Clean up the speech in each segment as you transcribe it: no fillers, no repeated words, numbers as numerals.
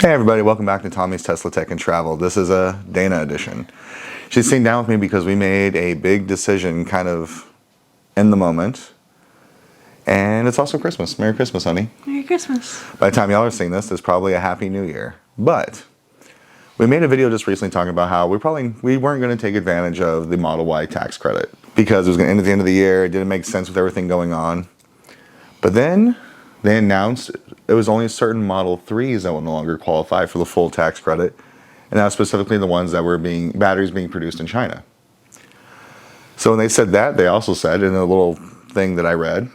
Hey everybody, welcome back to Tommy's Tesla Tech and Travel. This is a Dana edition. She's sitting down with me because we made a big decision kind of in the moment. And it's also Christmas. Merry Christmas, honey. Merry Christmas. By the time y'all are seeing this, it's probably a Happy New Year. But we made a video just recently talking about how we weren't going to take advantage of the Model Y tax credit because it was going to end at the end of the year. It didn't make sense with everything going on. But then they announced it was only certain Model 3s that would no longer qualify for the full tax credit, and that was specifically the ones that were batteries being produced in China. So when they said that, they also said in a little thing that I read,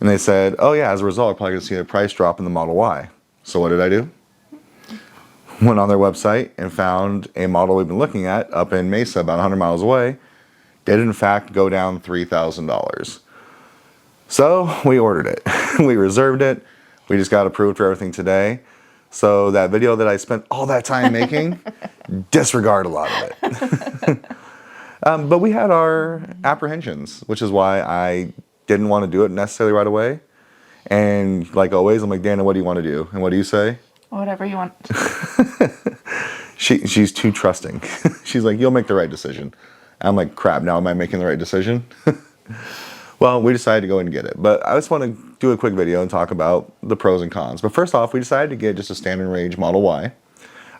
and they said, oh yeah, as a result, we're probably going to see a price drop in the Model Y. So what did I do? Went on their website and found a model we've been looking at up in Mesa, about 100 miles away, did in fact go down $3,000. So we ordered it. We reserved it. We just got approved for everything today. So that video that I spent all that time making, disregard a lot of it. But we had our apprehensions, which is why I didn't want to do it necessarily right away. And like always, I'm like, Dana, what do you want to do? And what do you say? Whatever you want. She's too trusting. She's like, you'll make the right decision. I'm like, crap, now am I making the right decision? Well, we decided to go and get it. But I just want to do a quick video and talk about the pros and cons. But first off, we decided to get just a standard range Model Y.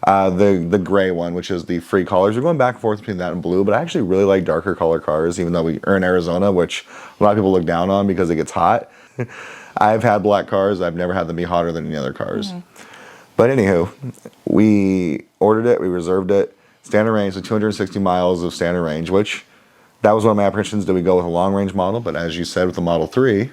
The gray one, which is the free colors. We're going back and forth between that and blue, but I actually really like darker color cars, even though we are in Arizona, which a lot of people look down on because it gets hot. I've had black cars. I've never had them be hotter than any other cars. But anywho, we ordered it. We reserved it. Standard range, so 260 miles of standard range, which that was one of my apprehensions. Did we go with a long range model? But as you said, with the Model 3,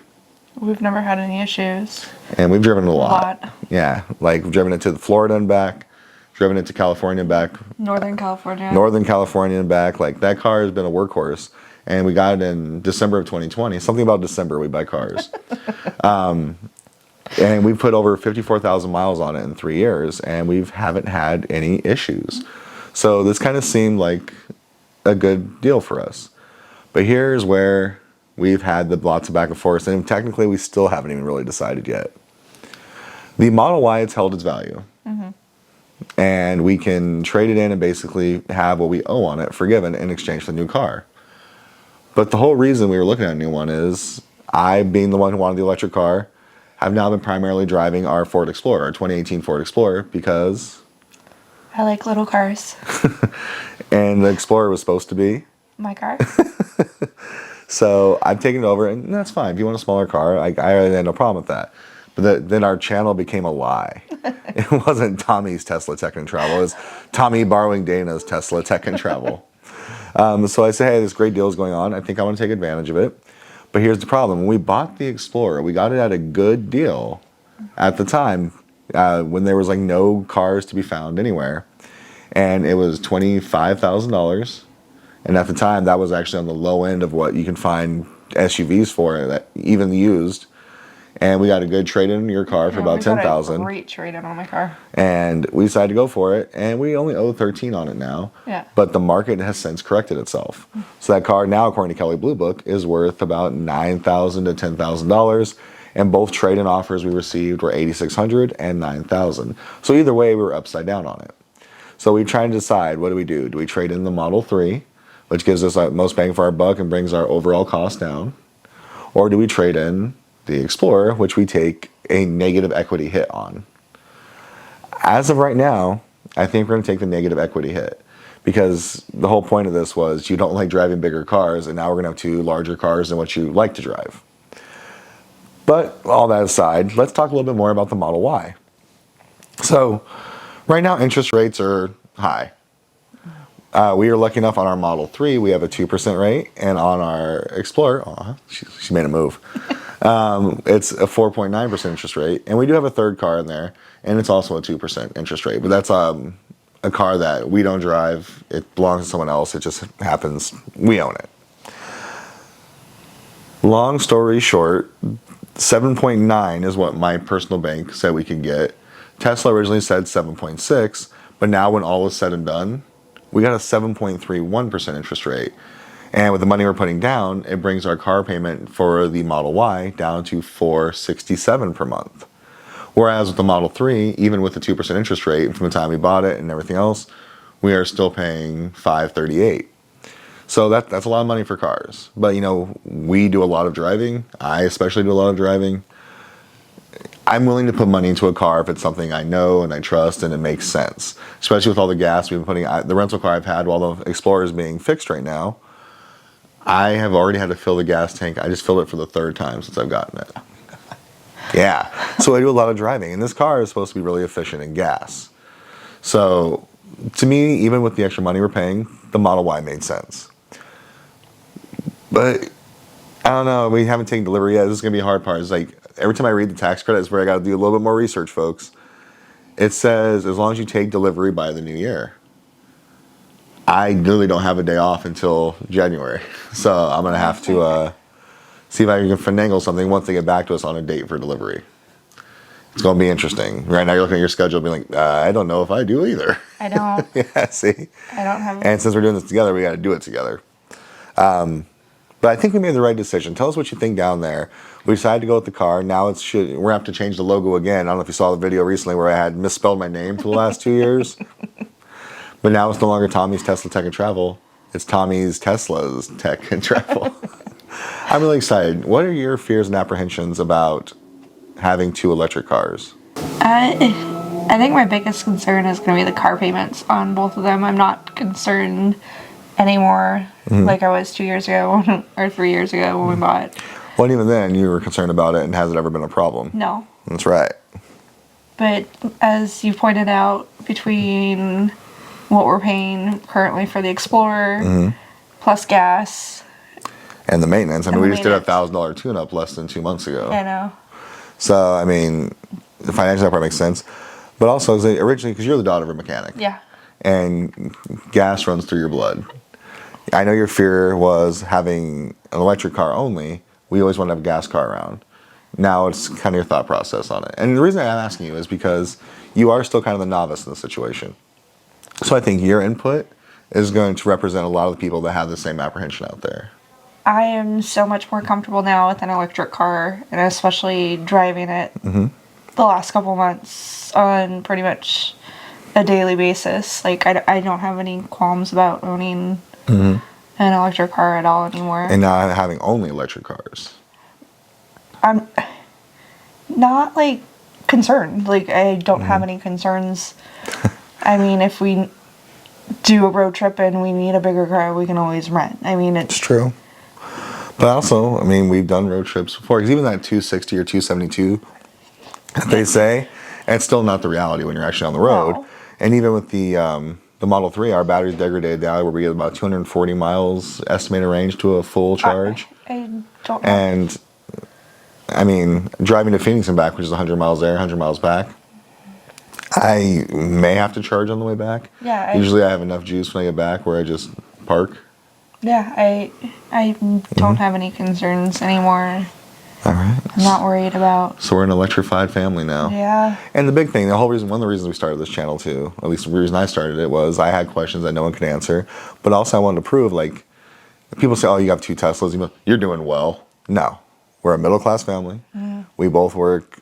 We've never had any issues. and we've driven it a lot. Yeah, like we've driven it to Florida and back, driven it to California and back, Northern California. Northern California and back. Like that car has been a workhorse, and we got it in December of 2020. Something about December, we buy cars. And we put over 54,000 miles on it in 3 years, and we haven't had any issues. So this kind of seemed like a good deal for us. But here's where we've had lots of back and forth, and technically we still haven't even really decided yet. The Model Y, it's held its value. And we can trade it in and basically have what we owe on it forgiven in exchange for the new car. But the whole reason we were looking at a new one is I, being the one who wanted the electric car, have now been primarily driving our Ford Explorer, our 2018 Ford Explorer, because I like little cars. and the Explorer was supposed to be My car. so I've taken it over, and that's fine. If you want a smaller car, I had no problem with that. But then our channel became a lie. It wasn't Tommy's Tesla Tech and Travel. It was Tommy borrowing Dana's Tesla Tech and Travel. So I say, hey, this great deal is going on. I think I want to take advantage of it. But here's the problem. When we bought the Explorer, we got it at a good deal at the time when there was like no cars to be found anywhere. And it was $25,000. And at the time, that was actually on the low end of what you can find SUVs for, that even used. And we got a good trade-in in your car for about $10,000. Great trade-in on my car. And we decided to go for it, and we only owe $13,000 on it now. Yeah. But the market has since corrected itself. So that car now, according to Kelley Blue Book, is worth about $9,000 to $10,000. And both trade-in offers we received were $8,600 and $9,000. So either way, we were upside down on it. So we tried to decide, what do we do? Do we trade in the Model 3, which gives us most bang for our buck and brings our overall cost down? Or do we trade in the Explorer, which we take a negative equity hit on? As of right now, I think we're going to take the negative equity hit, because the whole point of this was you don't like driving bigger cars, and now we're going to have two larger cars than what you like to drive. But all that aside, let's talk a little bit more about the Model Y. So right now, interest rates are high. We are lucky enough on our Model 3, we have a 2% rate, and on our Explorer, she made a move. It's a 4.9% interest rate, and we do have a third car in there, and it's also a 2% interest rate. But that's a car that we don't drive. It belongs to someone else. It just happens we own it. Long story short, 7.9 is what my personal bank said we could get. Tesla originally said 7.6, but now when all is said and done, we got a 7.31% interest rate. And with the money we're putting down, it brings our car payment for the Model Y down to $467 per month, Whereas with the Model 3, even with the 2% interest rate from the time we bought it and everything else, we are still paying $538. So that's a lot of money for cars. But we do a lot of driving. I especially do a lot of driving. I'm willing to put money into a car if it's something I know and I trust and it makes sense. Especially with all the gas we've been putting. The rental car I've had while the Explorer is being fixed right now, I have already had to fill the gas tank. I just filled it for the third time since I've gotten it. Yeah. So I do a lot of driving. And this car is supposed to be really efficient in gas. So to me, even with the extra money we're paying, the Model Y made sense. But I don't know. We haven't taken delivery yet. This is going to be a hard part. It's like every time I read the tax credit is where I got to do a little bit more research, folks. It says as long as you take delivery by the new year. I literally don't have a day off until January. So I'm going to have to see if I can finagle something once they get back to us on a date for delivery. It's going to be interesting. Right now you're looking at your schedule and being like, I don't know if I do either. I don't. Yeah, see? I don't have. And since we're doing this together, we got to do it together. But I think we made the right decision. Tell us what you think down there. We decided to go with the car. Now we're going to have to change the logo again. I don't know if you saw the video recently where I had misspelled my name for the last 2 years. But now it's no longer Tommy's Tesla Tech and Travel. It's Tommy's Tesla's Tech and Travel. I'm really excited. What are your fears and apprehensions about having 2 electric cars? I think my biggest concern is going to be the car payments on both of them. I'm not concerned anymore like I was 2 years ago or 3 years ago when we bought. Well, and even then, you were concerned about it, and has it ever been a problem? No. That's right. But as you pointed out, between what we're paying currently for the Explorer, plus gas. And the maintenance. I mean, And we the just did a maintenance. $1,000 tune-up less than 2 months ago. I know. So, I mean, the financial part makes sense. But also, originally, because you're the daughter of a mechanic. Yeah. And gas runs through your blood. I know your fear was having an electric car only. We always want to have a gas car around. Now it's kind of your thought process on it. And the reason I'm asking you is because you are still kind of the novice in the situation. So I think your input is going to represent a lot of the people that have the same apprehension out there. I am so much more comfortable now with an electric car, and especially driving it the last couple months on pretty much a daily basis. Like, I don't have any qualms about owning an electric car at all anymore. And now having only electric cars. I'm not, like, concerned. Like, I don't have any concerns. I mean, if we do a road trip and we need a bigger car, we can always rent. I mean, It's true. But also, I mean, we've done road trips before. Because even that 260 or 272 that they say, it's still not the reality when you're actually on the road. No. And even with the Model 3, our battery's degraded down where we get about 240 miles estimated range to a full charge. I don't know. And, I mean, driving to Phoenix and back, which is 100 miles there, 100 miles back, I may have to charge on the way back. Yeah, Usually I have enough juice when I get back where I just park. Yeah, I don't have any concerns anymore. All right. I'm not worried about. So we're an electrified family now. Yeah. And the big thing, one of the reasons we started this channel too, at least the reason I started it, was I had questions that no one could answer. But also I wanted to prove, like, people say, oh, you have 2 Teslas, you're doing well. No. We're a middle class family. We both work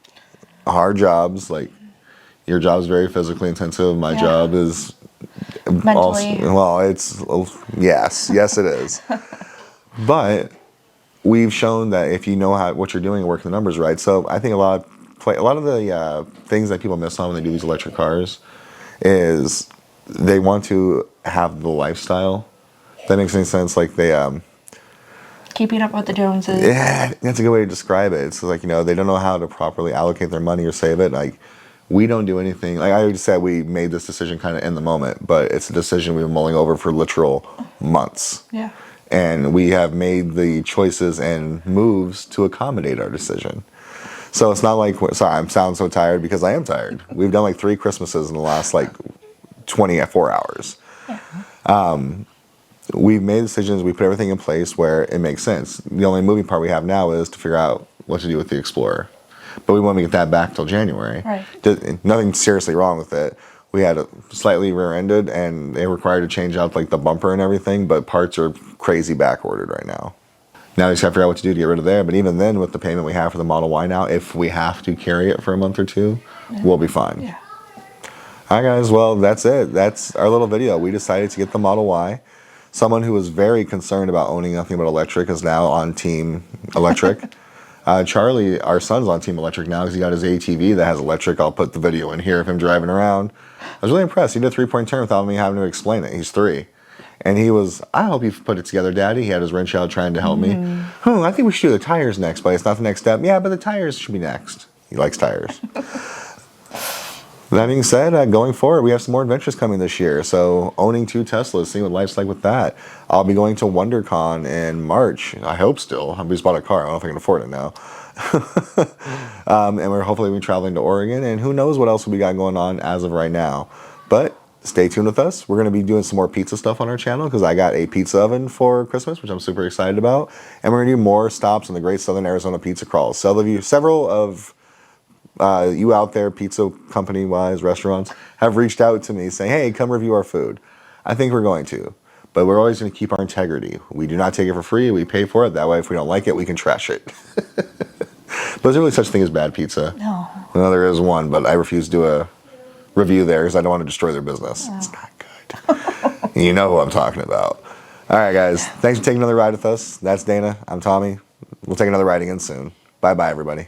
hard jobs. Like, your job's very physically intensive. My Yeah. job is Mentally. yes it is. But we've shown that if you know what you're doing and working the numbers right. So I think a lot of the things that people miss on when they do these electric cars is they want to have the lifestyle. If that makes any sense. Like they Keeping up with the Joneses. yeah, that's a good way to describe it. It's like, they don't know how to properly allocate their money or save it. Like, we don't do anything. Like I already said, we made this decision kind of in the moment, but it's a decision we've been mulling over for literal months. Yeah. And we have made the choices and moves to accommodate our decision. So it's not like, sorry, I'm sounding so tired because I am tired. We've done like 3 Christmases in the last like 24 hours. We've made decisions, we put everything in place where it makes sense. The only moving part we have now is to figure out what to do with the Explorer. But we want to get that back till January. Right. Nothing seriously wrong with it. We had it slightly rear-ended, and they required to change out like the bumper and everything, but parts are crazy back-ordered right now. Now we just have to figure out what to do to get rid of there. But even then, with the payment we have for the Model Y now, if we have to carry it for a month or two, we'll be fine. Yeah. All right, guys. Well, that's it. That's our little video. We decided to get the Model Y. Someone who was very concerned about owning nothing but electric is now on Team Electric. Charlie, our son's on Team Electric now because he got his ATV that has electric. I'll put the video in here of him driving around. I was really impressed. He did a 3-point turn without me having to explain it. He's 3. And he was, I hope you put it together, Daddy. He had his wrench out trying to help me. I think we should do the tires next, but it's not the next step. Yeah, but the tires should be next. He likes tires. That being said, going forward, we have some more adventures coming this year. So owning 2 Teslas, seeing what life's like with that. I'll be going to WonderCon in March. I hope still. I just bought a car. I don't know if I can afford it now. And we're hopefully traveling to Oregon. And who knows what else we got going on as of right now. But stay tuned with us. We're going to be doing some more pizza stuff on our channel because I got a pizza oven for Christmas, which I'm super excited about. And we're going to do more stops on the Great Southern Arizona Pizza Crawls. Several of you out there, pizza company-wise, restaurants, have reached out to me saying, hey, come review our food. I think we're going to. But we're always going to keep our integrity. We do not take it for free. We pay for it. That way, if we don't like it, we can trash it. But is there really such thing as bad pizza? No. Well, there is one, but I refuse to do a review there because I don't want to destroy their business. No. It's not good. You know who I'm talking about. All right, guys. Thanks for taking another ride with us. That's Dana. I'm Tommy. We'll take another ride again soon. Bye-bye, everybody.